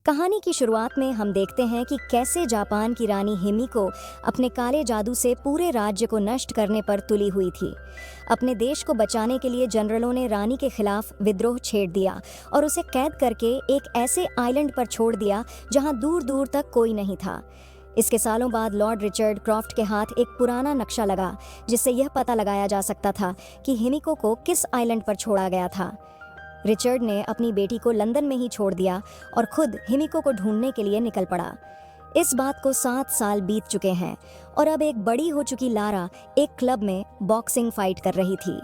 कहानी की शुरुआत में हम देखते हैं कि कैसे जापान की रानी हिमिको अपने काले जादू से पूरे राज्य को नष्ट करने पर तुली हुई थी। अपने देश को बचाने के लिए जनरलों ने रानी के खिलाफ विद्रोह छेड़ दिया और उसे कैद करके एक ऐसे आइलैंड पर छोड़ दिया जहां दूर दूर तक कोई नहीं था। इसके सालों बाद लॉर्ड रिचर्ड क्रॉफ्ट के हाथ एक पुराना नक्शा लगा जिससे यह पता लगाया जा सकता था कि हिमिको को किस आइलैंड पर छोड़ा गया था। रिचर्ड ने अपनी बेटी को लंदन में ही छोड़ दिया और खुद हिमिको को ढूंढने के लिए निकल पड़ा। इस बात को 7 साल बीत चुके हैं और अब एक बड़ी हो चुकी लारा एक क्लब में बॉक्सिंग फाइट कर रही थी।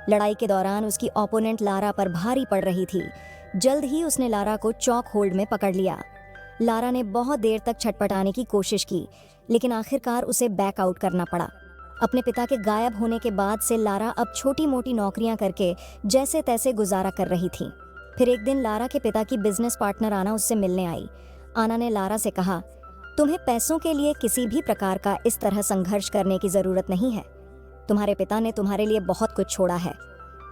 लड़ाई के दौरान उसकी ओपोनेंट लारा पर भारी पड़ रही थी। जल्द ही उसने लारा को चॉक होल्ड में पकड़ लिया। लारा ने बहुत देर तक छटपटाने की कोशिश की, लेकिन आखिरकार उसे बैक आउट करना पड़ा। अपने पिता के गायब होने के बाद से लारा अब छोटी मोटी नौकरियां करके जैसे तैसे गुजारा कर रही थी। फिर एक दिन लारा के पिता की बिजनेस पार्टनर आना उससे मिलने आई। आना ने लारा से कहा, तुम्हें पैसों के लिए किसी भी प्रकार का इस तरह संघर्ष करने की जरूरत नहीं है। तुम्हारे पिता ने तुम्हारे लिए बहुत कुछ छोड़ा है।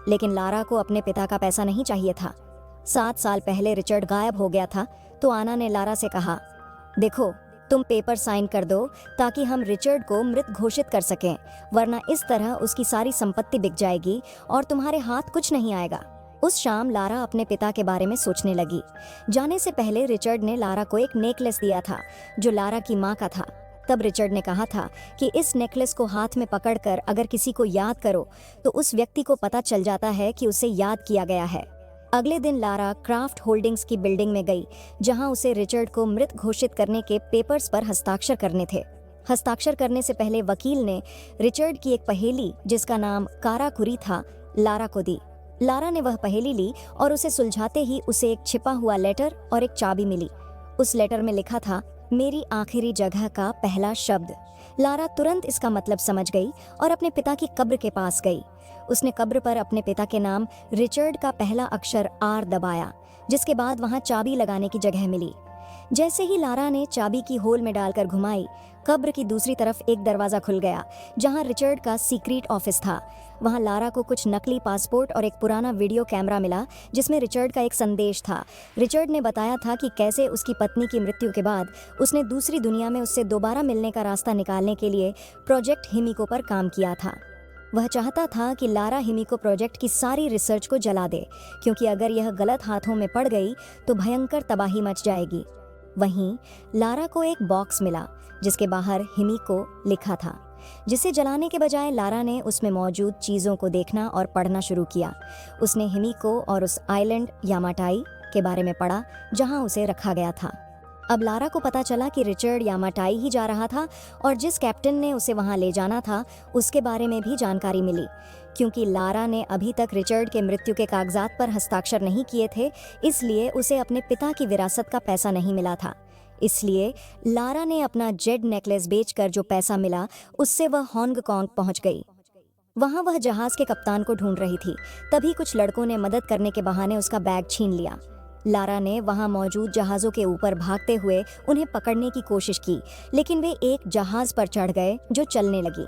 लेकिन लारा को अपने पिता का पैसा नहीं चाहिए था। 7 साल पहले रिचर्ड गायब हो गया था तो आना ने लारा से कहा, देखो तुम पेपर साइन कर दो ताकि हम रिचर्ड को मृत घोषित कर सकें, वरना इस तरह उसकी सारी संपत्ति बिक जाएगी और तुम्हारे हाथ कुछ नहीं आएगा। उस शाम लारा अपने पिता के बारे में सोचने लगी। जाने से पहले रिचर्ड ने लारा को एक नेकलेस दिया था जो लारा की माँ का था। तब रिचर्ड ने कहा था कि इस नेकलेस को हाथ में पकड़कर अगर किसी को याद करो तो उस व्यक्ति को पता चल जाता है कि उसे याद किया गया है। अगले दिन लारा क्राफ्ट होल्डिंग्स की बिल्डिंग में गई जहां उसे रिचर्ड को मृत घोषित करने के पेपर्स पर हस्ताक्षर करने थे। हस्ताक्षर करने से पहले वकील ने रिचर्ड की एक पहेली जिसका नाम काराकुरी था लारा को दी। लारा ने वह पहेली ली और उसे सुलझाते ही उसे एक छिपा हुआ लेटर और एक चाबी मिली। उस लेटर में लिखा था, मेरी आखिरी जगह का पहला शब्द। लारा तुरंत इसका मतलब समझ गई और अपने पिता की कब्र के पास गई। उसने कब्र पर अपने पिता के नाम रिचर्ड का पहला अक्षर आर दबाया, जिसके बाद वहां चाबी लगाने की जगह मिली। जैसे ही लारा ने चाबी की होल में डालकर घुमाई, कब्र की दूसरी तरफ एक दरवाजा खुल गया जहां रिचर्ड का सीक्रेट ऑफिस था। वहां लारा को कुछ नकली पासपोर्ट और एक पुराना वीडियो कैमरा मिला जिसमें रिचर्ड का एक संदेश था। रिचर्ड ने बताया था कि कैसे उसकी पत्नी की मृत्यु के बाद उसने दूसरी दुनिया में उससे दोबारा मिलने का रास्ता निकालने के लिए प्रोजेक्ट हिमिको पर काम किया था। वह चाहता था कि लारा हिमिको प्रोजेक्ट की सारी रिसर्च को जला दे, क्योंकि अगर यह गलत हाथों में पड़ गई तो भयंकर तबाही मच जाएगी। वहीं लारा को एक बॉक्स मिला जिसके बाहर हिमिको लिखा था, जिसे जलाने के बजाय लारा ने उसमें मौजूद चीज़ों को देखना और पढ़ना शुरू किया। उसने हिमिको और उस आइलैंड यामाटाई के बारे में पढ़ा जहां उसे रखा गया था। अब लारा को पता चला कि रिचर्ड यामाटाई ही जा रहा था और जिस कैप्टन ने उसे वहां ले जाना था उसके बारे में भी जानकारी मिली। क्योंकि लारा ने अभी तक रिचर्ड के मृत्यु के कागजात पर हस्ताक्षर नहीं किए थे, इसलिए उसे अपने पिता की विरासत का पैसा नहीं मिला था। इसलिए लारा ने अपना जेड नेकलेस बेचकर जो पैसा मिला उससे वह हांगकांग पहुंच गई। वहां वह जहाज के कप्तान को ढूंढ रही थी। तभी कुछ लड़कों ने मदद करने के बहाने उसका बैग छीन लिया। लारा ने वहां मौजूद जहाज़ों के ऊपर भागते हुए उन्हें पकड़ने की कोशिश की, लेकिन वे एक जहाज़ पर चढ़ गए जो चलने लगी।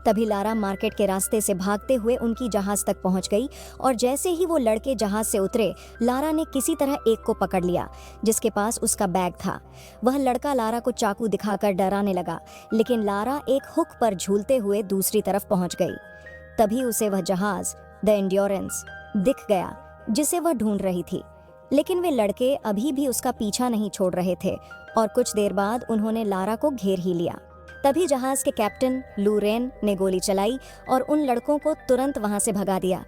तभी लारा मार्केट के रास्ते से भागते हुए उनकी जहाज़ तक पहुंच गई और जैसे ही वो लड़के जहाज़ से उतरे, लारा ने किसी तरह एक को पकड़ लिया जिसके पास उसका बैग था। वह लड़का लारा को चाकू दिखाकर डराने लगा, लेकिन लारा एक हुक पर झूलते हुए दूसरी तरफ पहुंच गई। तभी उसे वह जहाज़ द एंड्योरेंस दिख गया जिसे वह ढूंढ रही थी। लेकिन वे लड़के अभी भी उसका पीछा नहीं छोड़ रहे थे और कुछ देर बाद उन्होंने लारा को घेर ही लिया। तभी जहाज के कैप्टन लूरेन ने गोली चलाई और उन लड़कों को तुरंत वहां से भगा दिया।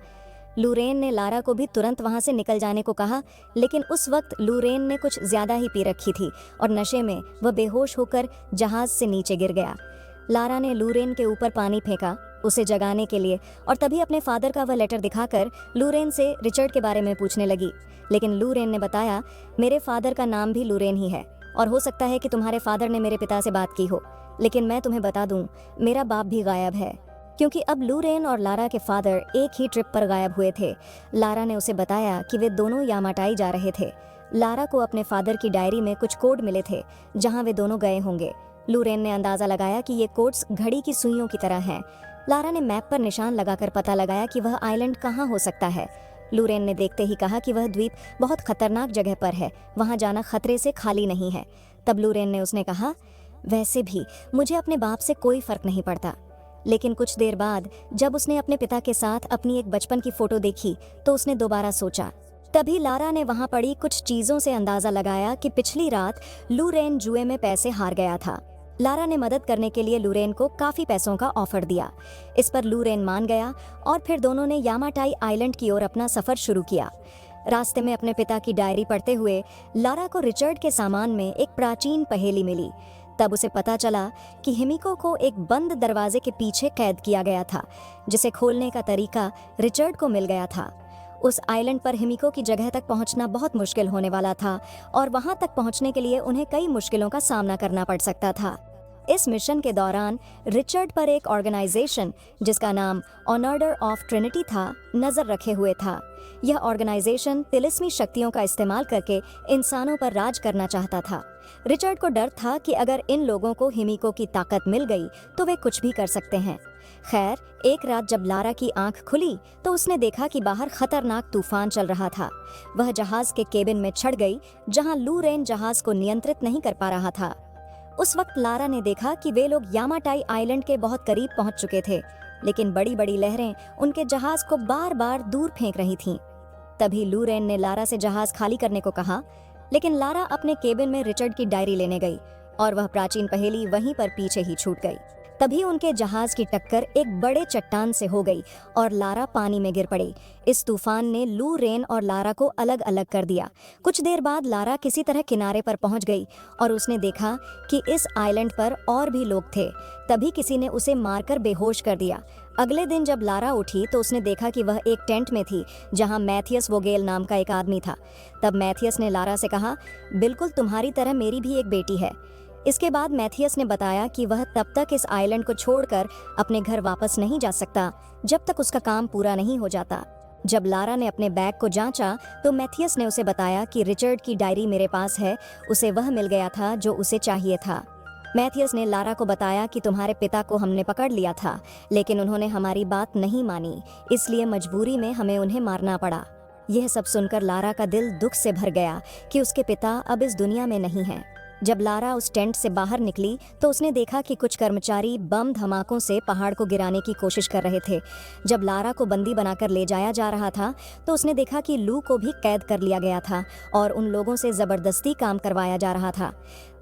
लूरेन ने लारा को भी तुरंत वहां से निकल जाने को कहा, लेकिन उस वक्त लूरेन ने कुछ ज्यादा ही पी रखी थी और नशे में वह बेहोश होकर जहाज से नीचे गिर गया। लारा ने लूरेन के ऊपर पानी फेंका उसे जगाने के लिए और तभी अपने फादर का वह लेटर दिखाकर लूरेन से रिचर्ड के बारे में पूछने लगी। लेकिन लूरेन ने बताया, मेरे फादर का नाम भी लूरेन ही है और हो सकता है कि तुम्हारे फादर ने मेरे पिता से बात की हो, लेकिन मैं तुम्हें बता दूं, मेरा बाप भी गायब है। क्योंकि अब लूरेन और लारा के फादर एक ही ट्रिप पर गायब हुए थे। लारा ने उसे बताया कि वे दोनों यामाटाई जा रहे थे। लारा को अपने फादर की डायरी में कुछ कोड मिले थे जहां वे दोनों गए होंगे। लूरेन ने अंदाजा लगाया कि ये कोड्स घड़ी की सुइयों की तरह हैं। लारा ने मैप पर निशान लगाकर पता लगाया कि वह आइलैंड कहाँ हो सकता है। लूरेन ने देखते ही कहा कि वह द्वीप बहुत खतरनाक जगह पर है, वहां जाना खतरे से खाली नहीं है। तब लूरेन ने उसने कहा, वैसे भी मुझे अपने बाप से कोई फर्क नहीं पड़ता। लेकिन कुछ देर बाद जब उसने अपने पिता के साथ अपनी एक बचपन की फोटो देखी तो उसने दोबारा सोचा। तभी लारा ने वहां पड़ी कुछ चीजों से अंदाजा लगाया कि पिछली रात लूरेन जुए में पैसे हार गया था। लारा ने मदद करने के लिए लूरेन को काफी पैसों का ऑफर दिया। इस पर लूरेन मान गया और फिर दोनों ने यामाटाई आइलैंड की ओर अपना सफर शुरू किया। रास्ते में अपने पिता की डायरी पढ़ते हुए लारा को रिचर्ड के सामान में एक प्राचीन पहेली मिली। तब उसे पता चला कि हिमिको को एक बंद दरवाजे के पीछे कैद किया गया था, जिसे खोलने का तरीका रिचर्ड को मिल गया था। उस आइलैंड पर हिमिको की जगह तक पहुंचना बहुत मुश्किल होने वाला था और वहां तक पहुंचने के लिए उन्हें कई मुश्किलों का सामना करना पड़ सकता था। इस मिशन के दौरान रिचर्ड पर एक ऑर्गेनाइजेशन जिसका नाम ऑर्डर ऑफ ट्रिनिटी था, नजर रखे हुए था। यह ऑर्गेनाइजेशन तिलिस्मी शक्तियों का इस्तेमाल करके इंसानों पर राज करना चाहता था। रिचर्ड को डर था कि अगर इन लोगों को हिमिको की ताकत मिल गई तो वे कुछ भी कर सकते हैं। खैर, एक रात जब लारा की आंख खुली तो उसने देखा कि बाहर खतरनाक तूफान चल रहा था। वह जहाज के केबिन में चढ़ गई जहां लूरेन जहाज को नियंत्रित नहीं कर पा रहा था। उस वक्त लारा ने देखा कि वे लोग यामाटाई आइलैंड के बहुत करीब पहुंच चुके थे, लेकिन बड़ी बड़ी लहरें उनके जहाज को बार बार दूर फेंक रही थीं। तभी लूरेन ने लारा से जहाज खाली करने को कहा, लेकिन लारा अपने केबिन में रिचर्ड की डायरी लेने गई और वह प्राचीन पहेली वहीं पर पीछे ही छूट गई। तभी उनके जहाज की टक्कर एक बड़े चट्टान से हो गई और लारा पानी में गिर पड़ी। इस तूफान ने लूरेन और लारा को अलग अलग कर दिया। कुछ देर बाद लारा किसी तरह किनारे पर पहुंच गई और उसने देखा कि इस आइलैंड पर और भी लोग थे। तभी किसी ने उसे मारकर बेहोश कर दिया। अगले दिन जब लारा उठी तो उसने देखा कि वह एक टेंट में थी जहां मैथियस वोगेल नाम का एक आदमी था। तब मैथियस ने लारा से कहा, बिल्कुल तुम्हारी तरह मेरी भी एक बेटी है। इसके बाद मैथियस ने बताया कि वह तब तक इस आइलैंड को छोड़कर अपने घर वापस नहीं जा सकता जब तक उसका काम पूरा नहीं हो जाता। जब लारा ने अपने बैग को जांचा तो मैथियस ने उसे बताया कि रिचर्ड की डायरी मेरे पास है, उसे वह मिल गया था जो उसे चाहिए था। मैथियस ने लारा को बताया कि तुम्हारे पिता को हमने पकड़ लिया था, लेकिन उन्होंने हमारी बात नहीं मानी, इसलिए मजबूरी में हमें उन्हें मारना पड़ा। यह सब सुनकर लारा का दिल दुख से भर गया कि उसके पिता अब इस दुनिया में नहीं हैं। जब लारा उस टेंट से बाहर निकली तो उसने देखा कि कुछ कर्मचारी बम धमाकों से पहाड़ को गिराने की कोशिश कर रहे थे। जब लारा को बंदी बनाकर ले जाया जा रहा था तो उसने देखा कि लू को भी कैद कर लिया गया था और उन लोगों से जबरदस्ती काम करवाया जा रहा था।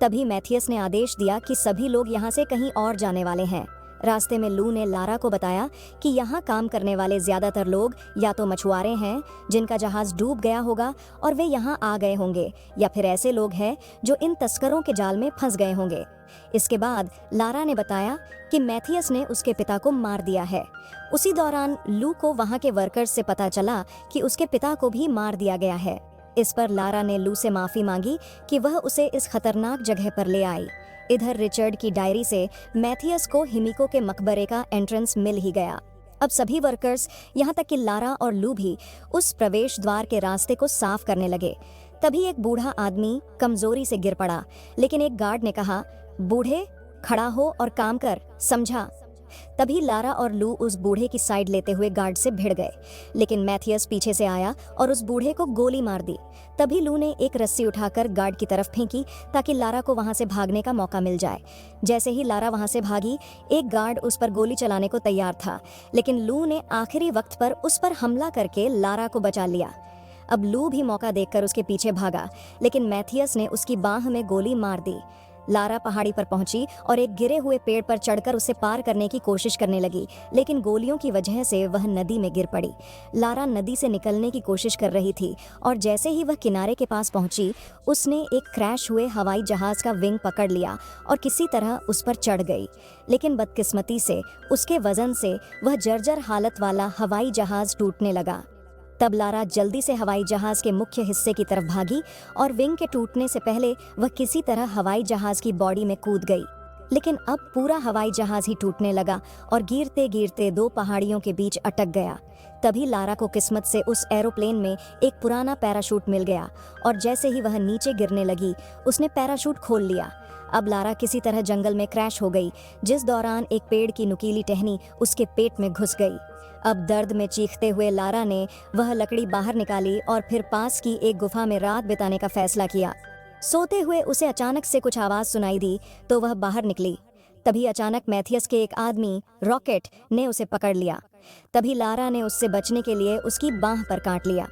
तभी मैथियस ने आदेश दिया कि सभी लोग यहाँ से कहीं और जाने वाले हैं। रास्ते में लू ने लारा को बताया कि यहाँ काम करने वाले ज्यादातर लोग या तो मछुआरे हैं जिनका जहाज डूब गया होगा और वे यहाँ आ गए होंगे, या फिर ऐसे लोग हैं जो इन तस्करों के जाल में फंस गए होंगे। इसके बाद लारा ने बताया कि मैथियस ने उसके पिता को मार दिया है। उसी दौरान लू को वहाँ के वर्कर्स से पता चला कि उसके पिता को भी मार दिया गया है। इस पर लारा ने लू से माफी मांगी कि वह उसे इस खतरनाक जगह पर ले आई। इधर रिचर्ड की डायरी से मैथियस को हिमिको के मकबरे का एंट्रेंस मिल ही गया। अब सभी वर्कर्स, यहाँ तक कि लारा और लू भी, उस प्रवेश द्वार के रास्ते को साफ करने लगे। तभी एक बूढ़ा आदमी कमजोरी से गिर पड़ा, लेकिन एक गार्ड ने कहा, बूढ़े खड़ा हो और काम कर, समझा। तभी लारा और लू उस बूढ़े की साइड लेते हुए गार्ड से भिड़ गए, लेकिन मैथियस पीछे से आया और उस बूढ़े को गोली मार दी। तभी लू ने एक रस्सी उठाकर गार्ड की तरफ फेंकी ताकि लारा को वहां से भागने का मौका मिल जाए। जैसे ही लारा वहां से भागी, एक गार्ड उस पर गोली चलाने को तैयार था, लेकिन लू ने आखिरी वक्त पर उस पर हमला करके लारा को बचा लिया। अब लू भी मौका देखकर उसके पीछे भागा, लेकिन मैथियस ने उसकी बाह में गोली मार दी। लारा पहाड़ी पर पहुंची और एक गिरे हुए पेड़ पर चढ़कर उसे पार करने की कोशिश करने लगी, लेकिन गोलियों की वजह से वह नदी में गिर पड़ी। लारा नदी से निकलने की कोशिश कर रही थी और जैसे ही वह किनारे के पास पहुंची, उसने एक क्रैश हुए हवाई जहाज का विंग पकड़ लिया और किसी तरह उस पर चढ़ गई। लेकिन बदकिस्मती से उसके वजन से वह जर्जर हालत वाला हवाई जहाज टूटने लगा। तब लारा जल्दी से हवाई जहाज के मुख्य हिस्से की तरफ भागी और विंग के टूटने से पहले वह किसी तरह हवाई जहाज की बॉडी में कूद गई। लेकिन अब पूरा हवाई जहाज ही टूटने लगा और गिरते गिरते दो पहाड़ियों के बीच अटक गया। तभी लारा को किस्मत से उस एरोप्लेन में एक पुराना पैराशूट मिल गया और जैसे ही वह नीचे गिरने लगी उसने पैराशूट खोल लिया। अब लारा किसी तरह जंगल में क्रैश हो गई, जिस दौरान एक पेड़ की नुकीली टहनी उसके पेट में घुस गई। अब दर्द में चीखते हुए लारा ने वह लकड़ी बाहर निकाली और फिर पास की एक गुफा में रात बिताने का फैसला किया। सोते हुए उसे अचानक से कुछ आवाज सुनाई दी तो वह बाहर निकली। तभी अचानक मैथियस के एक आदमी रॉकेट ने उसे पकड़ लिया। तभी लारा ने उससे बचने के लिए उसकी बांह पर काट लिया।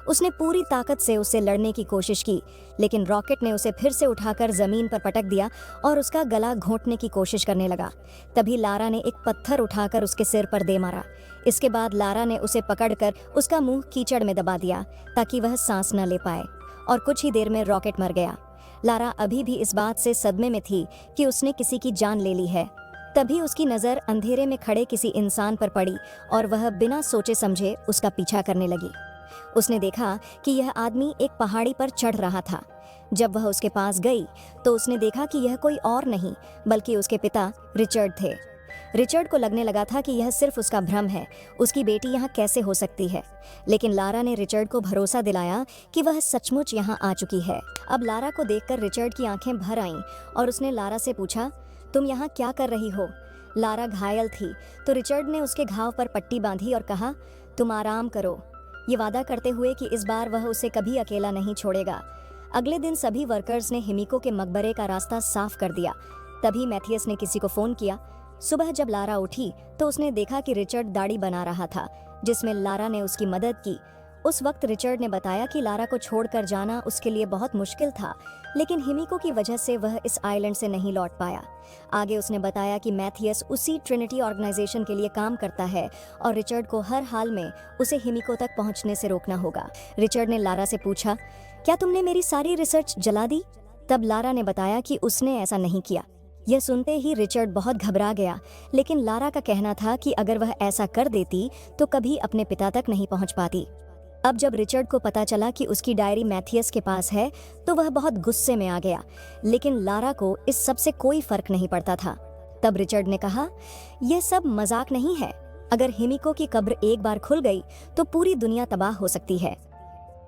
उसने पूरी ताकत से उससे लड़ने की कोशिश की, लेकिन रॉकेट ने उसे फिर से उठाकर जमीन पर पटक दिया और उसका गला घोंटने की कोशिश करने लगा। तभी लारा ने एक पत्थर उठाकर उसके सिर पर दे मारा। इसके बाद लारा ने उसे पकड़कर उसका मुंह कीचड़ में दबा दिया ताकि वह सांस न ले पाए और कुछ ही देर में रॉकेट मर गया। लारा अभी भी इस बात से सदमे में थी कि उसने किसी की जान ले ली है। तभी उसकी नज़र अंधेरे में खड़े किसी इंसान पर पड़ी और वह बिना सोचे समझे उसका पीछा करने लगी। उसने देखा कि यह आदमी एक पहाड़ी पर चढ़ रहा था। जब वह उसके पास गई तो उसने देखा कि यह कोई और नहीं बल्कि उसके पिता रिचर्ड थे। रिचर्ड को लगने लगा था कि यह सिर्फ उसका भ्रम है, उसकी बेटी यहाँ कैसे हो सकती है। लेकिन लारा ने रिचर्ड को भरोसा दिलाया कि वह सचमुच यहाँ आ चुकी है। अब लारा को देखकर रिचर्ड की आंखें भर आईं और उसने लारा से पूछा, तुम यहाँ क्या कर रही हो? लारा घायल थी तो रिचर्ड ने उसके घाव पर पट्टी बांधी और कहा, तुम आराम करो, ये वादा करते हुए कि इस बार वह उसे कभी अकेला नहीं छोड़ेगा। अगले दिन सभी वर्कर्स ने हिमिको के मकबरे का रास्ता साफ कर दिया। तभी मैथियस ने किसी को फोन किया। सुबह जब लारा उठी तो उसने देखा कि रिचर्ड दाढ़ी बना रहा था, जिसमें लारा ने उसकी मदद की। उस वक्त रिचर्ड ने बताया कि लारा को छोड़कर जाना उसके लिए बहुत मुश्किल था, लेकिन हिमिको की वजह से वह इस आइलैंड से नहीं लौट पाया। आगे उसने बताया कि मैथियस उसी ट्रिनिटी ऑर्गेनाइजेशन के लिए काम करता है और रिचर्ड को हर हाल में उसे हिमिको तक पहुंचने से रोकना होगा। रिचर्ड ने लारा से पूछा, क्या तुमने मेरी सारी रिसर्च जला दी? तब लारा ने बताया कि उसने ऐसा नहीं किया। यह सुनते ही रिचर्ड बहुत घबरा गया, लेकिन लारा का कहना था कि अगर वह ऐसा कर देती तो कभी अपने पिता तक नहीं पहुंच पाती। अब जब रिचर्ड को पता चला कि उसकी डायरी मैथियस के पास है तो वह बहुत गुस्से में आ गया, लेकिन लारा को इस सब से कोई फर्क नहीं पड़ता था। तब रिचर्ड ने कहा, यह सब मजाक नहीं है। अगर हिमिको की कब्र एक बार खुल गई तो पूरी दुनिया तबाह हो सकती है।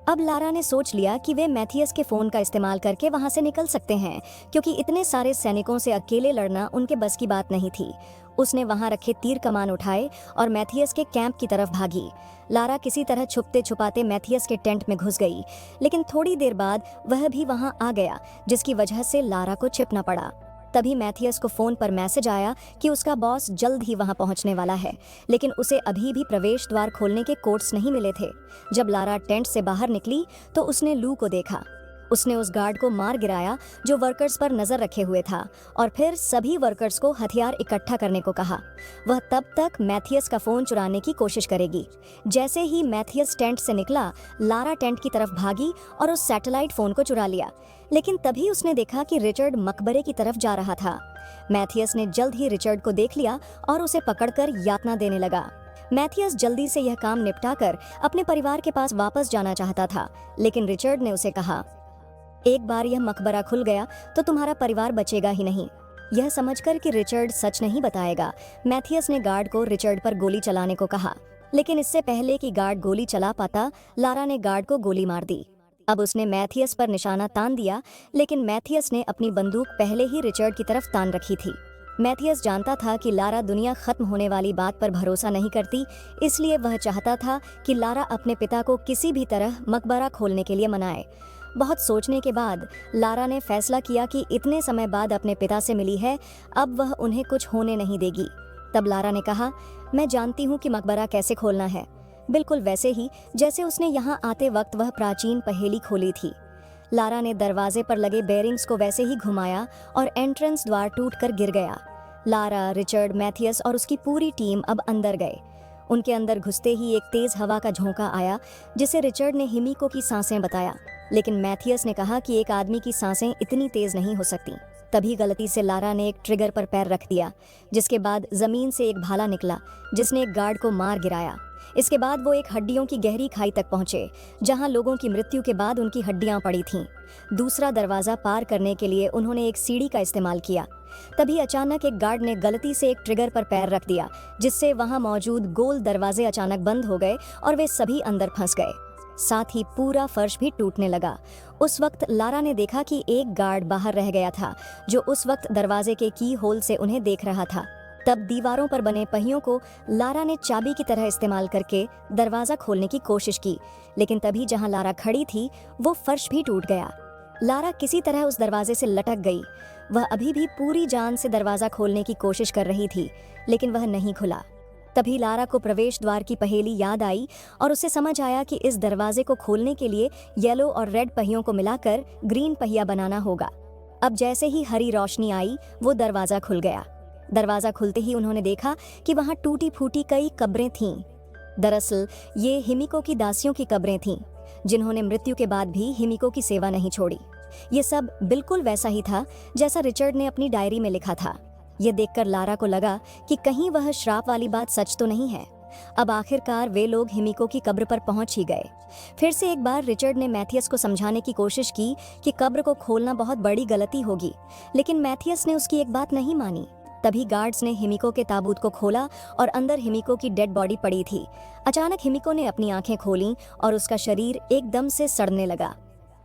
अब लारा ने सोच लिया कि वे मैथियस के फोन का इस्तेमाल करके वहां से निकल सकते हैं, क्योंकि इतने सारे सैनिकों से अकेले लड़ना उनके बस की बात नहीं थी। उसने वहां रखे तीर कमान उठाए और मैथियस के कैंप की तरफ भागी। लारा किसी तरह छुपते छुपाते मैथियस के टेंट में घुस गई, लेकिन थोड़ी देर बाद वह भी वहां आ गया, जिसकी वजह से लारा को छिपना पड़ा। तभी मैथियस को फोन पर मैसेज आया कि उसका बॉस जल्द ही वहां पहुंचने वाला है, लेकिन उसे अभी भी प्रवेश द्वार खोलने के कोड्स नहीं मिले थे। जब लारा टेंट से बाहर निकली तो उसने लू को देखा। उसने उस गार्ड को मार गिराया जो वर्कर्स पर नजर रखे हुए था और फिर सभी वर्कर्स को हथियार इकट्ठा करने को कहा। वह तब तक मैथियस का फोन चुराने की कोशिश करेगी। जैसे ही मैथियस टेंट से निकला, लारा टेंट की तरफ भागी और उस सैटेलाइट फोन को चुरा लिया। लेकिन तभी उसने देखा कि रिचर्ड मकबरे की तरफ जा रहा था। मैथियस ने जल्द ही रिचर्ड को देख लिया और उसे पकड़कर यातना देने लगा। मैथियस जल्दी से यह काम निपटाकर अपने परिवार के पास वापस जाना चाहता था, लेकिन रिचर्ड ने उसे कहा, एक बार यह मकबरा खुल गया तो तुम्हारा परिवार बचेगा ही नहीं। यह समझकर कि रिचर्ड सच नहीं बताएगा, मैथियस ने गार्ड को रिचर्ड पर गोली चलाने को कहा, लेकिन इससे पहले कि गार्ड गोली चला पाता, लारा ने गार्ड को गोली मार दी। अब उसने मैथियस पर निशाना तान दिया, लेकिन मैथियस ने अपनी बंदूक पहले ही रिचर्ड की तरफ तान रखी थी। मैथियस जानता था कि लारा दुनिया खत्म होने वाली बात पर भरोसा नहीं करती, इसलिए वह चाहता था कि लारा अपने पिता को किसी भी तरह मकबरा खोलने के लिए मनाए। बहुत सोचने के बाद लारा ने फैसला किया कि इतने समय बाद अपने पिता से मिली है, अब वह उन्हें कुछ होने नहीं देगी। तब लारा ने कहा, मैं जानती हूँ कि मकबरा कैसे खोलना है, बिल्कुल वैसे ही जैसे उसने यहाँ आते वक्त वह प्राचीन पहेली खोली थी। लारा ने दरवाजे पर लगे बेरिंग्स को वैसे ही घुमाया और एंट्रेंस द्वार टूटकर गिर गया। लारा, रिचर्ड, मैथियस और उसकी पूरी टीम अब अंदर गए। उनके अंदर घुसते ही एक तेज हवा का झोंका आया, जिसे रिचर्ड ने हिमिको की सांसें बताया, लेकिन मैथियस ने कहा कि एक आदमी की सांसें इतनी तेज नहीं हो सकती। तभी गलती से लारा ने एक ट्रिगर पर पैर रख दिया, जिसके बाद जमीन से एक भाला निकला जिसने एक गार्ड को मार गिराया। इसके बाद वो एक हड्डियों की गहरी खाई तक पहुंचे, जहां लोगों की मृत्यु के बाद उनकी हड्डियां पड़ी थीं। दूसरा दरवाजा पार करने के लिए उन्होंने एक सीढ़ी का इस्तेमाल किया। तभी अचानक एक गार्ड ने गलती से एक ट्रिगर पर पैर रख दिया, जिससे वहां मौजूद गोल दरवाजे अचानक बंद हो गए और वे सभी अंदर फंस गए। साथ ही पूरा फर्श भी टूटने लगा। उस वक्त लारा ने देखा कि एक गार्ड बाहर रह गया था, जो उस वक्त दरवाजे के की होल से उन्हें देख रहा था। तब दीवारों पर बने पहियों को लारा ने चाबी की तरह इस्तेमाल करके दरवाजा खोलने की कोशिश की, लेकिन तभी जहां लारा खड़ी थी वो फर्श भी टूट गया। लारा किसी तरह उस दरवाजे से लटक गई। वह अभी भी पूरी जान से दरवाजा खोलने की कोशिश कर रही थी, लेकिन वह नहीं खुला। तभी लारा को प्रवेश द्वार की पहेली याद आई और उसे समझ आया कि इस दरवाजे को खोलने के लिए येलो और रेड पहियों को मिलाकर ग्रीन पहिया बनाना होगा। अब जैसे ही हरी रोशनी आई, वो दरवाजा खुल गया। दरवाजा खुलते ही उन्होंने देखा कि वहां टूटी फूटी कई कब्रें थीं। दरअसल ये हिमिको की दासियों की कब्रें थीं, जिन्होंने मृत्यु के बाद भी हिमिको की सेवा नहीं छोड़ी। ये सब बिल्कुल वैसा ही था जैसा रिचर्ड ने अपनी डायरी में लिखा था। ये देखकर लारा को लगा कि कहीं वह श्राप वाली बात सच तो नहीं है। अब आखिरकार वे लोग हिमिको की कब्र पर पहुंच ही गए। फिर से एक बार रिचर्ड ने मैथियस को समझाने की कोशिश की कि कब्र को खोलना बहुत बड़ी गलती होगी, लेकिन मैथियस ने उसकी एक बात नहीं मानी। तभी गार्ड्स ने हिमिको के ताबूत को खोला और अंदर हिमिको की डेड बॉडी पड़ी थी। अचानक हिमिको ने अपनी आंखें खोलीं और उसका शरीर एकदम से सड़ने लगा।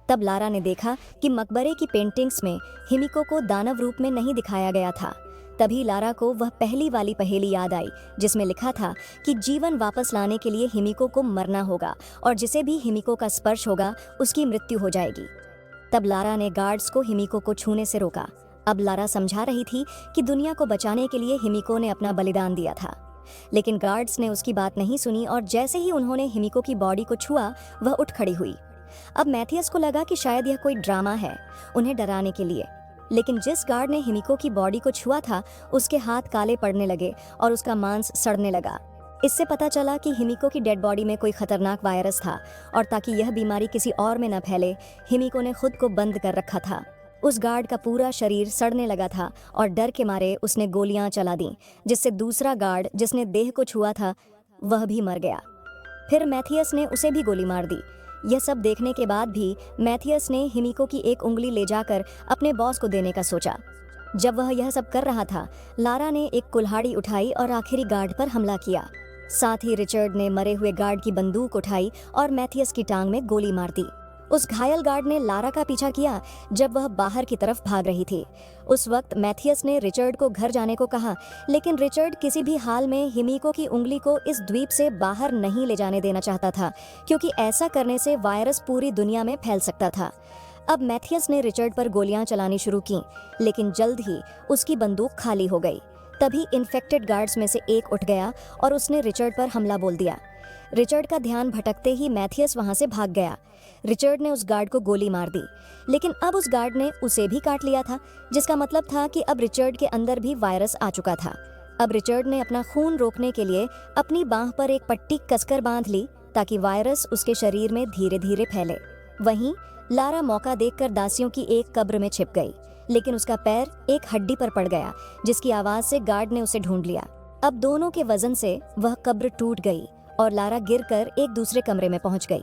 तब लारा ने देखा कि मकबरे की पेंटिंग्स में हिमिको को दानव रूप में नहीं दिखाया गया था। तभी लारा को वह पहली वाली पहेली याद आई, जिसमें लिखा था कि जीवन वापस लाने के लिए हिमिको को मरना होगा और जिसे भी हिमिको का स्पर्श होगा उसकी मृत्यु हो जाएगी। तब लारा ने गार्ड्स को हिमिको को छूने से रोका। अब लारा समझा रही थी कि दुनिया को बचाने के लिए हिमिको ने अपना बलिदान दिया था, लेकिन गार्ड्स ने उसकी बात नहीं सुनी और जैसे ही उन्होंने हिमिको की बॉडी को छुआ, वह उठ खड़ी हुई। अब मैथियस को लगा कि शायद यह कोई ड्रामा है, उन्हें डराने के लिए। लेकिन जिस गार्ड ने हिमिको की बॉडी को छुआ था, उसके हाथ काले पड़ने लगे और उसका मांस सड़ने लगा। इससे पता चला कि हिमिको की डेड बॉडी में कोई खतरनाक वायरस था और ताकि यह बीमारी किसी और में न फैले, हिमिको ने खुद को बंद कर रखा था। उस गार्ड का पूरा शरीर सड़ने लगा था और डर के मारे उसने गोलियां चला दी, जिससे दूसरा गार्ड जिसने देह को छुआ था वह भी मर गया। फिर मैथियस ने उसे भी गोली मार दी। यह सब देखने के बाद भी मैथियस ने हिमिको की एक उंगली ले जाकर अपने बॉस को देने का सोचा। जब वह यह सब कर रहा था, लारा ने एक कुल्हाड़ी उठाई और आखिरी गार्ड पर हमला किया। साथ ही रिचर्ड ने मरे हुए गार्ड की बंदूक उठाई और मैथियस की टांग में गोली मार दी। उस घायल गार्ड ने लारा का पीछा किया जब वह बाहर की तरफ भाग रही थी। उस वक्त मैथियस ने रिचर्ड को घर जाने को कहा, लेकिन रिचर्ड किसी भी हाल में हिमिको की उंगली को इस द्वीप से बाहर नहीं ले जाने देना चाहता था, क्योंकि ऐसा करने से वायरस पूरी दुनिया में फैल सकता था। अब मैथियस ने रिचर्ड पर गोलियां चलानी शुरू की, लेकिन जल्द ही उसकी बंदूक खाली हो गई। तभी इन्फेक्टेड गार्ड्स में से एक उठ गया और उसने रिचर्ड पर हमला बोल दिया। रिचर्ड का ध्यान भटकते ही मैथियस वहां से भाग गया। रिचर्ड ने उस गार्ड को गोली मार दी, लेकिन अब उस गार्ड ने उसे भी काट लिया था, जिसका मतलब था कि अब रिचर्ड के अंदर भी वायरस आ चुका था। अब रिचर्ड ने अपना खून रोकने के लिए अपनी बांह पर एक पट्टी कसकर बांध ली, ताकि वायरस उसके शरीर में धीरे धीरे फैले। वहीं लारा मौका देखकर दासियों की एक कब्र में छिप गई, लेकिन उसका पैर एक हड्डी पर पड़ गया, जिसकी आवाज से गार्ड ने उसे ढूंढ लिया। अब दोनों के वजन से वह कब्र टूट गई और लारा गिरकर एक दूसरे कमरे में पहुंच गई।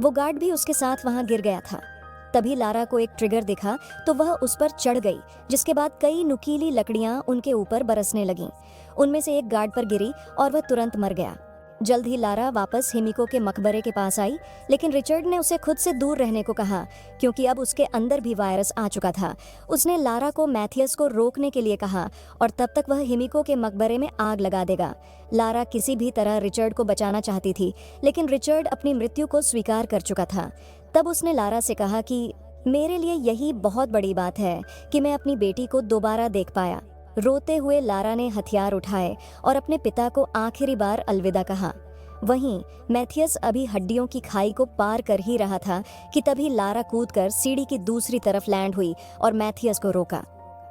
वो गार्ड भी उसके साथ वहां गिर गया था। तभी लारा को एक ट्रिगर दिखा तो वह उस पर चढ़ गई, जिसके बाद कई नुकीली लकड़ियां उनके ऊपर बरसने लगीं। उनमें से एक गार्ड पर गिरी और वह तुरंत मर गया। जल्द ही लारा वापस हिमिको के मकबरे के पास आई, लेकिन रिचर्ड ने उसे खुद से दूर रहने को कहा, क्योंकि अब उसके अंदर भी वायरस आ चुका था। उसने लारा को मैथियस को रोकने के लिए कहा और तब तक वह हिमिको के मकबरे में आग लगा देगा। लारा किसी भी तरह रिचर्ड को बचाना चाहती थी, लेकिन रिचर्ड अपनी मृत्यु को स्वीकार कर चुका था। तब उसने लारा से कहा कि मेरे लिए यही बहुत बड़ी बात है कि मैं अपनी बेटी को दोबारा देख पाया। रोते हुए लारा ने हथियार उठाए और अपने पिता को आखिरी बार अलविदा कहा। वहीं मैथियस अभी हड्डियों की खाई को पार कर ही रहा था कि तभी लारा कूदकर सीढ़ी की दूसरी तरफ लैंड हुई और मैथियस को रोका।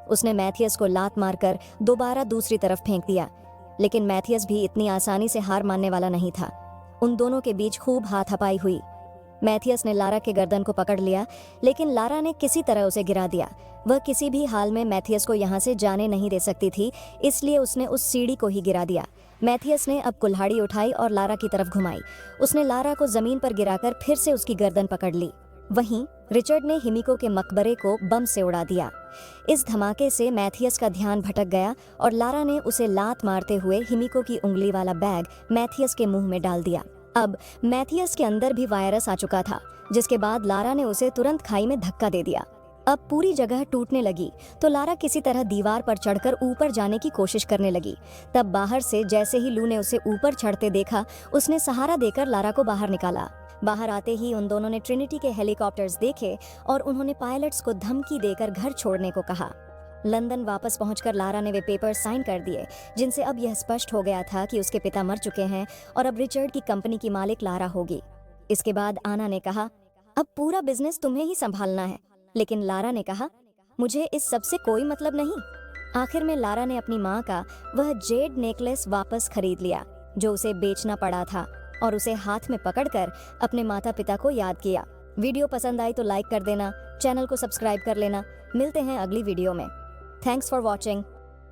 उसने मैथियस को लात मारकर दोबारा दूसरी तरफ फेंक दिया, लेकिन मैथियस भी इतनी आसानी से हार मानने वाला नहीं था। उन दोनों के बीच खूब हाथापाई हुई। मैथियस ने लारा के गर्दन को पकड़ लिया, लेकिन लारा ने किसी तरह उसे गिरा दिया। वह किसी भी हाल में मैथियस को यहाँ से जाने नहीं दे सकती थी, इसलिए उसने उस सीढ़ी को ही गिरा दिया। मैथियस ने अब कुल्हाड़ी उठाई और लारा की तरफ घुमाई। उसने लारा को जमीन पर गिराकर फिर से उसकी गर्दन पकड़ ली। वहीं रिचर्ड ने हिमिको के मकबरे को बम से उड़ा दिया। इस धमाके से मैथियस का ध्यान भटक गया और लारा ने उसे लात मारते हुए हिमिको की उंगली वाला बैग मैथियस के मुंह में डाल दिया। अब मैथियस के अंदर भी वायरस आ चुका था, जिसके बाद लारा ने उसे तुरंत खाई में धक्का दे दिया। अब पूरी जगह टूटने लगी तो लारा किसी तरह दीवार पर चढ़कर ऊपर जाने की कोशिश करने लगी। तब बाहर से जैसे ही लू ने उसे ऊपर चढ़ते देखा, उसने सहारा देकर लारा को बाहर निकाला। बाहर आते ही उन दोनों ने ट्रिनिटी के हेलीकॉप्टर्स देखे और उन्होंने पायलट्स को धमकी देकर घर छोड़ने को कहा। लंदन वापस पहुंचकर लारा ने वे पेपर साइन कर दिए, जिनसे अब यह स्पष्ट हो गया था कि उसके पिता मर चुके हैं और अब रिचर्ड की कंपनी की मालिक लारा होगी। इसके बाद आना ने कहा, अब पूरा बिजनेस तुम्हें ही संभालना है। लेकिन लारा ने कहा, मुझे इस सब से कोई मतलब नहीं। आखिर में लारा ने अपनी माँ का वह जेड नेकलेस वापस खरीद लिया जो उसे बेचना पड़ा था, और उसे हाथ में पकड़कर अपने माता पिता को याद किया। वीडियो पसंद आई तो लाइक कर देना, चैनल को सब्सक्राइब कर लेना। मिलते हैं अगली वीडियो में। Thanks for watching.